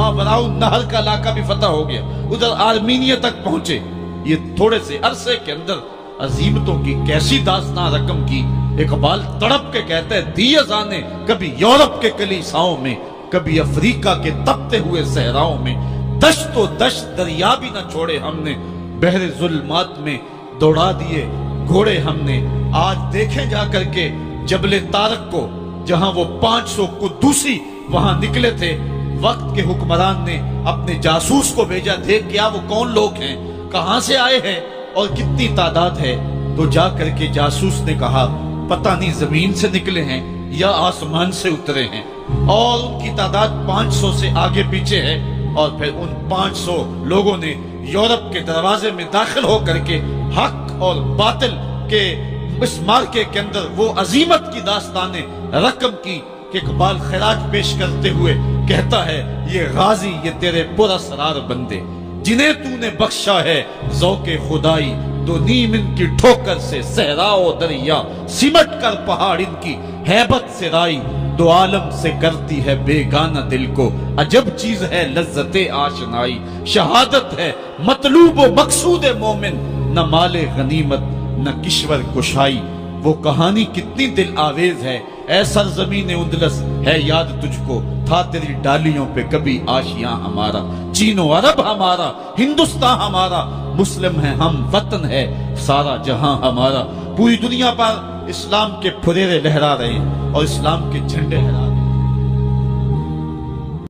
ماوراء نہر کا علاقہ بھی فتح ہو گیا، ادھر آرمینیہ تک پہنچے۔ یہ تھوڑے سے عرصے کے اندر عظیمتوں کی کیسی داستان رقم کی۔ اقبال تڑپ کے کہتا ہے دی اذانے کبھی یورپ کے کلیساؤں میں، کبھی افریقہ کے تپتے ہوئے صحراؤں میں، دشت و دشت دریا بھی نہ چھوڑے ہم نے، بحر ظلمات میں دوڑا دیے گھوڑے ہم نے۔ آج دیکھیں جا کر کے جبل طارق کو، جہاں وہ 500 قدوسی وہاں نکلے تھے، وقت کے حکمران نے اپنے جاسوس کو بھیجا، دیکھ کیا وہ کون لوگ ہیں، کہاں سے آئے ہیں اور کتنی تعداد ہے۔ تو جا کر کے جاسوس نے کہا پتہ نہیں زمین سے نکلے ہیں یا آسمان سے اترے ہیں، اور ان کی تعداد 500 سے آگے پیچھے ہے۔ اور پھر ان 500 لوگوں نے یورپ کے دروازے میں داخل ہو کر کے حق اور باطل کے اس مارکے کے اندر وہ عظیمت کی داستانیں رقم کی کہ اقبال خراج پیش کرتے ہوئے کہتا ہے یہ غازی یہ تیرے پراسرار بندے جنہیں تو نے بخشا ہے ذوق خدائی، دو نیم ان کی ٹھوکر سے صحرا و دریا، سمٹ کر پہاڑ ان کی ہیبت سے رائی، دو عالم سے کرتی ہے بیگانہ دل کو، عجب چیز ہے لذت آشنائی، شہادت ہے مطلوب و مقصود مومن، نہ مال غنیمت نہ کشور کشائی۔ وہ کہانی کتنی دل آویز ہے، اے سرزمین اندلس ہے یاد تجھ کو، تھا تیری ڈالیوں پہ کبھی آشیاں ہمارا، چین و عرب ہمارا، ہندوستان ہمارا، مسلم ہے ہم، وطن ہے سارا جہاں ہمارا۔ پوری دنیا پر اسلام کے پھریرے لہرا رہے ہیں اور اسلام کے جھنڈے لہرا رہے ہیں۔